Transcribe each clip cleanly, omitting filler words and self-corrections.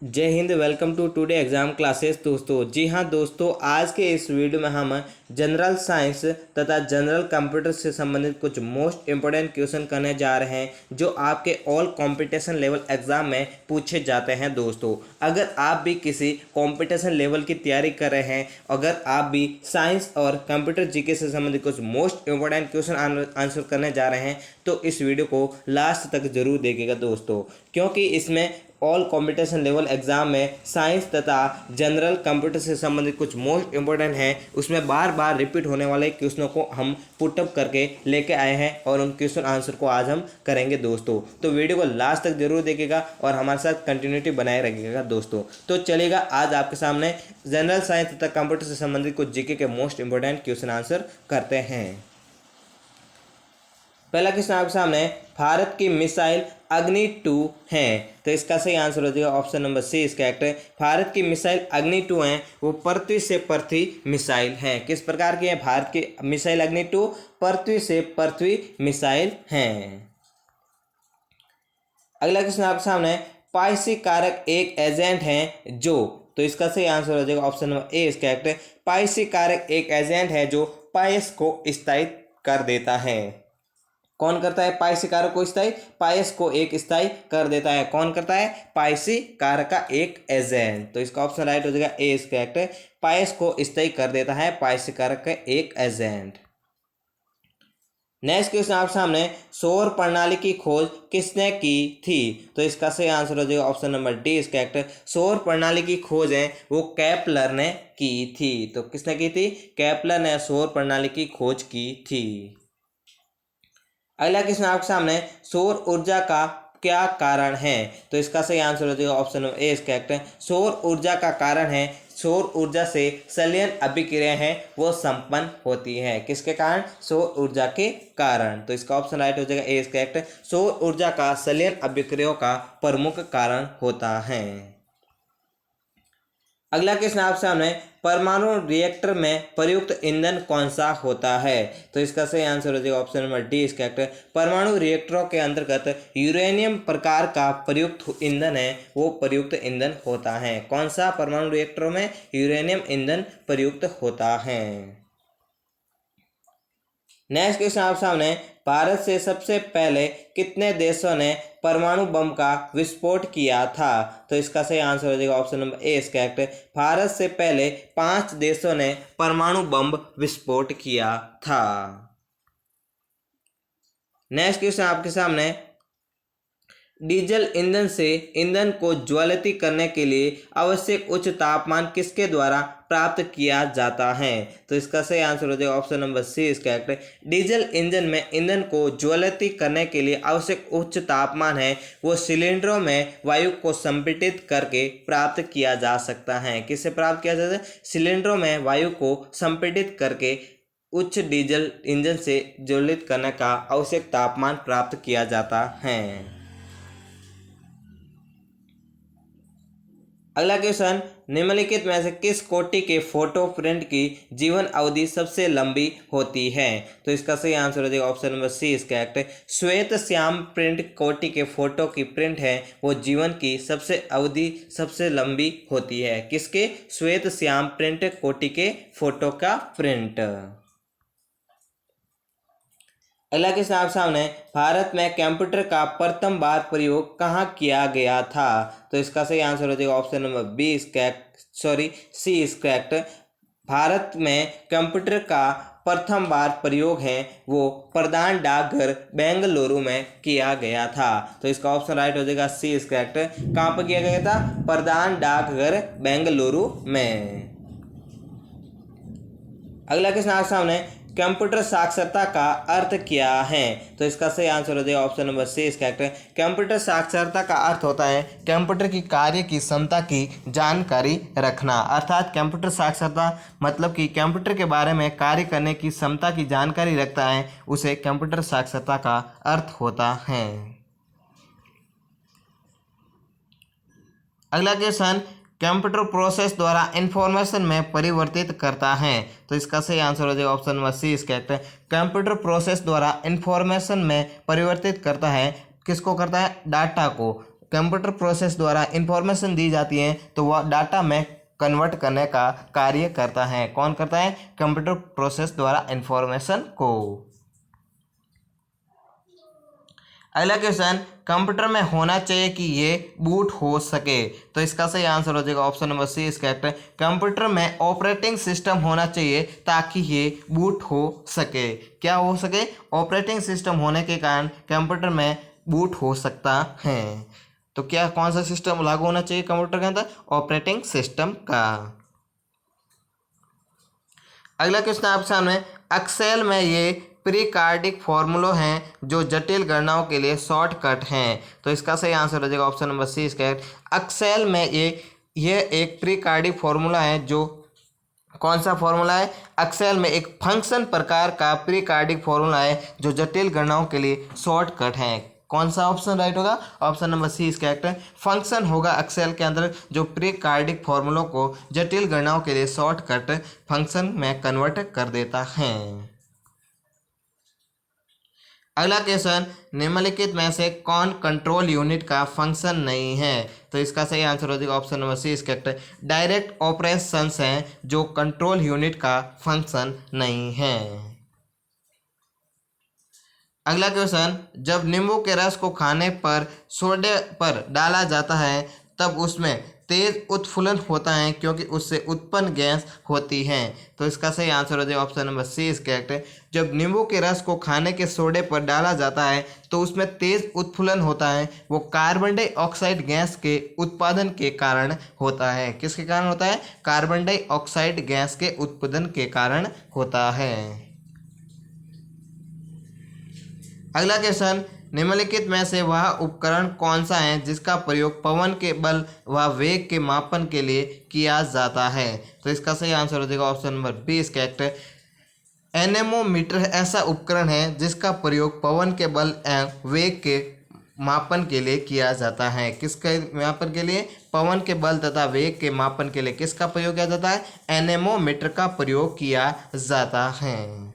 जय हिंद। Welcome to today exam classes. दोस्तों जी हाँ दोस्तों, आज के इस वीडियो में हम जनरल साइंस तथा जनरल कंप्यूटर से संबंधित कुछ मोस्ट इंपॉर्टेंट क्वेश्चन करने जा रहे हैं जो आपके ऑल कंपटीशन लेवल एग्जाम में पूछे जाते हैं। दोस्तों अगर आप भी किसी कंपटीशन लेवल की तैयारी कर रहे हैं, अगर आप भी साइंस और कंप्यूटर जीके से संबंधित कुछ मोस्ट इंपॉर्टेंट क्वेश्चन आंसर करने जा रहे हैं तो इस वीडियो को लास्ट तक जरूर देखिएगा दोस्तों, क्योंकि इसमें ऑल कॉम्पिटिशन लेवल एग्जाम में साइंस तथा जनरल कंप्यूटर से संबंधित कुछ मोस्ट इंपॉर्टेंट हैं, उसमें बार बार रिपीट होने वाले क्वेश्चनों को हम पुटअप करके लेके आए हैं और उन क्वेश्चन आंसर को आज हम करेंगे दोस्तों। तो वीडियो को लास्ट तक जरूर देखिएगा और हमारे साथ कंटिन्यूटी बनाए रखिएगा दोस्तों। तो चलिएगा, आज आपके सामने जनरल साइंस तथा कंप्यूटर से संबंधित कुछ जीके के मोस्ट इंपॉर्टेंट क्वेश्चन आंसर करते हैं। पहला क्वेश्चन आपके सामने, भारत की मिसाइल अग्नि 2 है, तो इसका सही आंसर हो जाएगा ऑप्शन नंबर सी इसका करेक्ट है। भारत की मिसाइल अग्नि 2 है, वो पृथ्वी से पृथ्वी मिसाइल है। किस प्रकार की है भारत की मिसाइल अग्नि 2? पृथ्वी से पृथ्वी मिसाइल है। अगला क्वेश्चन आपके सामने, पाइसी कारक एक एजेंट है जो, तो इसका सही आंसर हो जाएगा ऑप्शन नंबर ए इसका करेक्ट है। पाइसी कारक एक एजेंट है जो पायस को स्थायी कर देता है। कौन करता है पाइसी कारक को स्थायी? पायस को एक स्थायी कर देता है। कौन करता है? पाइसी कारक का एक एजेंट। तो इसका ऑप्शन राइट हो जाएगा ए इसका करेक्ट है। पायस को स्थायी कर देता है पाइसी कारक का एक एजेंट। नेक्स्ट क्वेश्चन आप सामने, सौर प्रणाली की खोज किसने की थी? तो इसका सही आंसर हो जाएगा ऑप्शन नंबर डी इसका करेक्ट है। सौर प्रणाली की खोज है वो केपलर ने की थी। तो किसने की थी? केपलर ने सौर प्रणाली की खोज की थी। अगला क्वेश्चन आपके सामने, सौर ऊर्जा का क्या कारण है? तो इसका सही आंसर हो जाएगा ऑप्शन नंबर ए इसका करेक्ट है। सौर ऊर्जा का कारण है, सौर ऊर्जा से संलयन अभिक्रिया है वो संपन्न होती है। किसके कारण? सौर ऊर्जा के कारण। तो इसका ऑप्शन राइट हो जाएगा ए इसका करेक्ट है। सौर ऊर्जा का संलयन अभिक्रियाओं का प्रमुख कारण होता है। अगला क्वेश्चन आप सामने, परमाणु रिएक्टर में प्रयुक्त ईंधन कौन सा होता है? तो इसका सही आंसर हो जाएगा ऑप्शन नंबर डी इसका करेक्ट है। परमाणु रिएक्टरों के अंतर्गत यूरेनियम प्रकार का प्रयुक्त ईंधन है वो प्रयुक्त ईंधन होता है। कौन सा परमाणु रिएक्टरों में यूरेनियम ईंधन प्रयुक्त होता है। नेक्स्ट क्वेश्चन आप सामने, भारत से सबसे पहले कितने देशों ने परमाणु बम का विस्फोट किया था? तो इसका सही आंसर हो जाएगा ऑप्शन नंबर ए इसका करेक्ट है। भारत से पहले 5 देशों ने परमाणु बम विस्फोट किया था। नेक्स्ट क्वेश्चन आपके सामने, डीजल ईंधन से ईंधन को ज्वलित करने के लिए आवश्यक उच्च तापमान किसके द्वारा प्राप्त किया जाता है? तो इसका सही आंसर हो जाएगा ऑप्शन नंबर सी इसका करेक्ट है। डीजल इंजन में ईंधन को ज्वलित करने के लिए आवश्यक उच्च तापमान है वो सिलेंडरों में वायु को संपीड़ित करके प्राप्त किया जा सकता है। किससे प्राप्त किया जाता है? सिलेंडरों में वायु को संपीड़ित करके उच्च डीजल इंजन से ज्वलित करने का आवश्यक तापमान प्राप्त किया जाता है। अगला क्वेश्चन, निम्नलिखित में से किस कोटि के फोटो प्रिंट की जीवन अवधि सबसे लंबी होती है? तो इसका सही आंसर हो जाएगा ऑप्शन नंबर सी इसका करेक्ट है। श्वेत श्याम प्रिंट कोटि के फोटो की प्रिंट है वो जीवन की सबसे अवधि सबसे लंबी होती है। किसके? श्वेत श्याम प्रिंट कोटि के फोटो का प्रिंट। अगला क्वेश्चन आप सामने, भारत में कंप्यूटर का प्रथम बार प्रयोग कहाँ किया गया था? तो इसका सही आंसर हो जाएगा ऑप्शन नंबर बी इसका सी इज करेक्ट। भारत में कंप्यूटर का प्रथम बार प्रयोग है वो प्रधान डाकघर बेंगलुरु में किया गया था। तो इसका ऑप्शन राइट हो जाएगा सी इज करेक्ट। कहाँ पर किया गया था? प्रधान डाकघर बेंगलुरु में। अगला क्वेश्चन आप सामने, कंप्यूटर साक्षरता का अर्थ क्या है? तो इसका सही आंसर हो जाएगा ऑप्शन नंबर सी इसका करेक्ट है। कंप्यूटर साक्षरता का अर्थ होता है कंप्यूटर की कार्य की क्षमता की जानकारी रखना। अर्थात कंप्यूटर साक्षरता मतलब कि कंप्यूटर के बारे में कार्य करने की क्षमता की जानकारी रखता है, उसे कंप्यूटर साक्षरता का अर्थ होता है। अगला क्वेश्चन, कंप्यूटर प्रोसेस द्वारा इंफॉर्मेशन में परिवर्तित करता है। तो इसका सही आंसर हो जाएगा ऑप्शन नंबर सी इसका करेक्ट है। कंप्यूटर प्रोसेस द्वारा इंफॉर्मेशन में परिवर्तित करता है। किसको करता है? डाटा को। कंप्यूटर प्रोसेस द्वारा इंफॉर्मेशन दी जाती है तो वह डाटा में कन्वर्ट करने का कार्य करता है। कौन करता है? कंप्यूटर प्रोसेस द्वारा इंफॉर्मेशन को। अगला क्वेश्चन, कंप्यूटर में होना चाहिए कि ये बूट हो सके। तो इसका सही आंसर हो जाएगा option number C is correct. Computer में ऑपरेटिंग सिस्टम होना चाहिए ताकि ये बूट हो सके। क्या हो सके? ऑपरेटिंग सिस्टम होने के कारण कंप्यूटर में बूट हो सकता है। तो क्या कौन सा सिस्टम लागू होना चाहिए कंप्यूटर के अंदर? ऑपरेटिंग सिस्टम का। अगला क्वेश्चन आपके सामने, एक्सेल में ये प्रीकार्डिक फॉर्मूलो हैं जो जटिल गणनाओं के लिए शॉर्टकट हैं। तो इसका सही आंसर हो जाएगा ऑप्शन नंबर सी इसका। एक्सेल में ये एक प्रीकार्डिक फॉर्मूला है जो कौन सा फॉर्मूला है? एक्सेल में एक फंक्शन प्रकार का प्रीकार्डिक फॉर्मूला है जो जटिल गणनाओं के लिए शॉर्टकट है। कौन सा ऑप्शन राइट होगा? Option number C is correct. Function होगा एक्सेल के अंदर जो प्रीकार्डिक फॉर्मूलों को जटिल गणनाओं के लिए शॉर्टकट फंक्शन में कन्वर्ट कर देता है। अगला क्वेश्चन, निम्नलिखित में से कौन कंट्रोल यूनिट का फंक्शन नहीं है? तो इसका सही आंसर हो जाएगा option number C is correct. Direct operations हैं जो कंट्रोल यूनिट का फंक्शन नहीं है। अगला क्वेश्चन, जब नींबू के रस को खाने पर सोडे पर डाला जाता है तब उसमें तेज उत्फुल्लन होता है क्योंकि उससे उत्पन्न गैस होती है। तो इसका सही आंसर हो जाएगा option number C is correct. जब नींबू के रस को खाने के सोडे पर डाला जाता है तो उसमें तेज उत्फुल्लन होता है, वो कार्बन डाइऑक्साइड गैस के उत्पादन के कारण होता है। किसके कारण होता है? कार्बन डाइऑक्साइड गैस के उत्पादन के कारण होता है। अगला क्वेश्चन, निम्नलिखित में से वह उपकरण कौन सा है जिसका प्रयोग पवन के बल व वेग के मापन के लिए किया जाता है? तो इसका सही आंसर हो जाएगा option number B is correct. Anemometer ऐसा उपकरण है जिसका प्रयोग पवन के बल एवं वेग के मापन के लिए किया जाता है। किसके मापन के लिए? पवन के बल तथा वेग के मापन के लिए किसका प्रयोग किया जाता है? एनेमोमीटर का प्रयोग किया जाता है।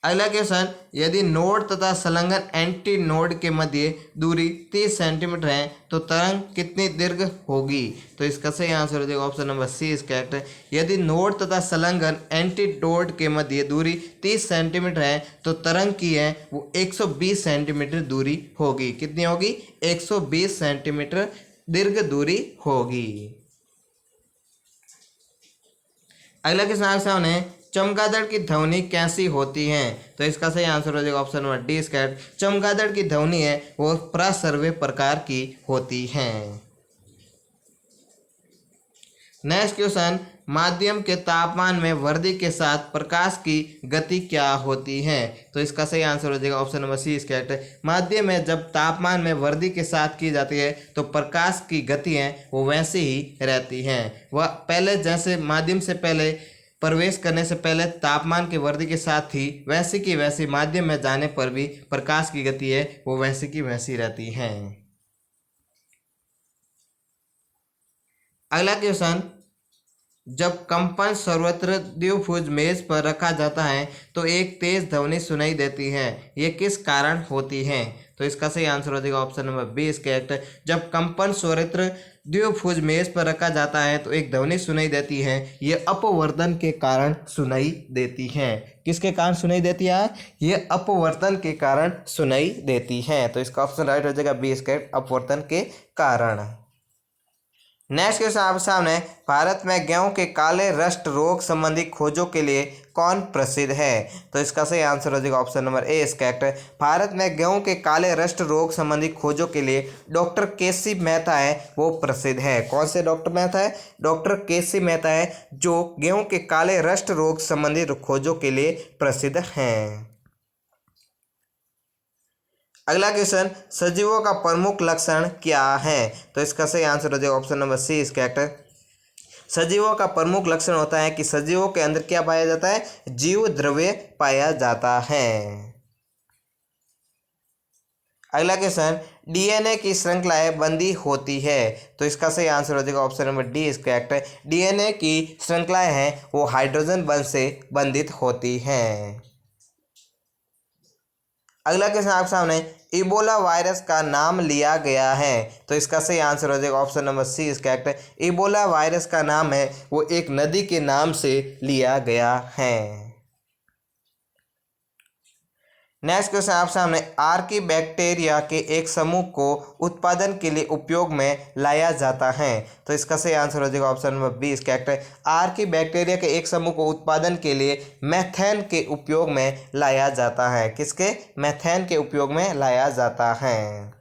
अगला क्वेश्चन, यदि नोड तथा संलग्न एंटी नोड के मध्य दूरी 30 सेंटीमीटर है तो तरंग कितनी दीर्घ होगी? तो इसका सही आंसर हो जाएगा option number C is correct. यदि नोड तथा संलग्न एंटी नोड के मध्य दूरी 30 सेंटीमीटर है तो तरंग की है वो 120 सेंटीमीटर दूरी होगी। कितनी होगी? 120 सेंटीमीटर दीर्घ दूरी होगी। अगला क्वेश्चन आपके सामने, चमगादड़ की ध्वनि कैसी होती है? तो इसका सही आंसर हो जाएगा option number D is correct. चमगादड़ की ध्वनि है वो प्रसर्वे प्रकार की होती है। नेक्स्ट क्वेश्चन, माध्यम के तापमान में वृद्धि के साथ प्रकाश की गति क्या होती है? तो इसका सही आंसर हो जाएगा option number C is correct. माध्यम में जब तापमान में वृद्धि के साथ की जाती है तो प्रकाश की गति है वो वैसी ही रहती है। वह पहले जैसे माध्यम से पहले प्रवेश करने से पहले तापमान की वृद्धि के साथ ही वैसी की वैसी माध्यम में जाने पर भी प्रकाश की गति है वो वैसी की वैसी रहती है। अगला क्वेश्चन, जब कंपन सर्वत्र द्विभुज मेज पर रखा जाता है तो एक तेज ध्वनि सुनाई देती है, ये किस कारण होती है? तो इसका सही आंसर हो जाएगा option number B is correct. जब कंपन सर्वत्र द्विभुज मेज पर रखा जाता है तो एक ध्वनि सुनाई देती है, ये अपवर्तन के कारण सुनाई देती है। किसके कारण सुनाई देती है? ये अपवर्तन के कारण सुनाई देती है। तो इसका ऑप्शन राइट हो जाएगा बी इज करेक्ट, अपवर्तन के कारण। नेक्स्ट क्वेश्चन आपके सामने, भारत में गेहूं के काले रस्ट रोग संबंधी खोजों के लिए कौन प्रसिद्ध है? तो इसका सही आंसर हो जाएगा option number A is correct. Bharat में गेहूं के काले रस्ट रोग संबंधी खोजों के लिए डॉक्टर केसी मेहता है वो प्रसिद्ध है। कौन से डॉक्टर मेहता है? डॉक्टर केसी मेहता है जो गेहूं के काले रस्ट रोग संबंधी खोजों के लिए प्रसिद्ध हैं। अगला क्वेश्चन, सजीवों का प्रमुख लक्षण क्या है? तो इसका सही आंसर हो जाएगा option number C is correct. सजीवों का प्रमुख लक्षण होता है कि सजीवों के अंदर क्या पाया जाता है? जीव द्रव्य पाया जाता है। अगला क्वेश्चन, डीएनए की श्रृंखलाएं बंधी होती है। तो इसका सही आंसर हो जाएगा option number D is correct. DNA की श्रृंखलाएं हैं वो हाइड्रोजन बंध से बंधित होती हैं। अगला क्वेश्चन आपके सामने, इबोला वायरस का नाम लिया गया है, तो इसका सही आंसर हो जाएगा ऑप्शन नंबर सी इसका करेक्ट है। इबोला वायरस का नाम है वो एक नदी के नाम से लिया गया है। नेक्स्ट क्वेश्चन आप सामने, आर्की बैक्टीरिया के एक समूह को उत्पादन के लिए उपयोग में लाया जाता है, तो इसका सही आंसर हो जाएगा ऑप्शन नंबर बी इसका करेक्ट है। आर्की बैक्टीरिया के एक समूह को उत्पादन के लिए मेथेन के उपयोग में लाया जाता है। किसके? मेथेन के उपयोग में लाया जाता है।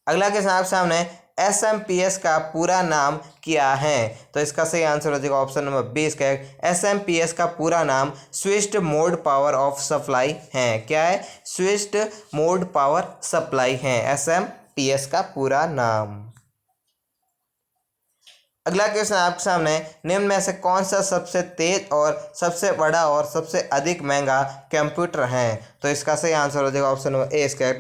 अगला क्वेश्चन आप सामने, SMPS का पूरा नाम क्या है, तो इसका सही आंसर हो जाएगा ऑप्शन नंबर बी इसका है। SMPS का पूरा नाम switched mode power of supply है। क्या है? स्विच्ड मोड पावर सप्लाई है SMPS का पूरा नाम। अगला क्वेश्चन आपके सामने, निम्न में से कौन सा सबसे तेज और सबसे बड़ा और सबसे अधिक महंगा कंप्यूटर है, तो इसका सही आंसर हो जाएगा ऑप्शन नंबर ए इसका।